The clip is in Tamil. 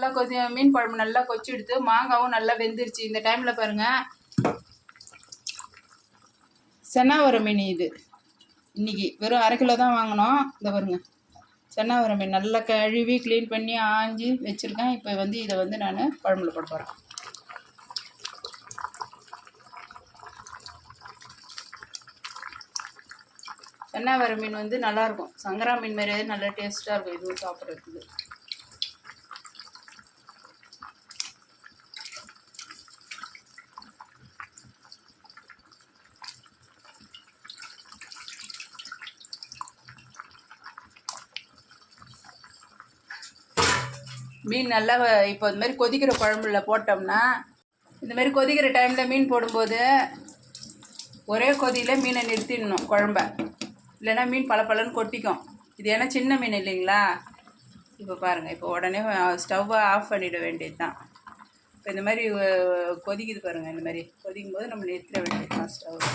நல்லா மீன் குழம்பு நல்லா கொச்சி எடுத்து மாங்காவும் நல்லா வெந்துருச்சு. இந்த டைமில் பாருங்கள், சென்னாவர மீன் இது இன்றைக்கி வெறும் 1/2 கிலோ தான் வாங்கினோம். இந்த பாருங்க, சென்னாவர மீன் நல்லா கழுவி க்ளீன் பண்ணி ஆஞ்சி வச்சுருக்கேன். இப்போ வந்து இதை வந்து நான் குழம்புல போட போகிறேன். சென்னாவர மீன் வந்து நல்லாயிருக்கும், சங்கரா மீன் மாதிரியே நல்லா டேஸ்ட்டாக இருக்கும் இதுவும் சாப்பிட்றதுக்கு. மீன் நல்லா இப்போ இந்த மாதிரி கொதிக்கிற குழம்புல போட்டோம்னா, இந்த மாதிரி கொதிக்கிற டைமில் மீன் போடும்போது ஒரே கொதியில் மீனை நிறுத்திடணும் குழம்ப, இல்லைன்னா மீன் பளபளன்னு கொட்டிக்கும். இது ஏன்னா சின்ன மீன் இல்லைங்களா. இப்போ பாருங்கள், இப்போ உடனே ஸ்டவ்வை ஆஃப் பண்ணிட வேண்டியது தான். இப்போ இந்த மாதிரி கொதிக்குது பாருங்கள், இந்த மாதிரி கொதிக்கும் போது நம்ம நிறுத்திட வேண்டியது தான் ஸ்டவ்.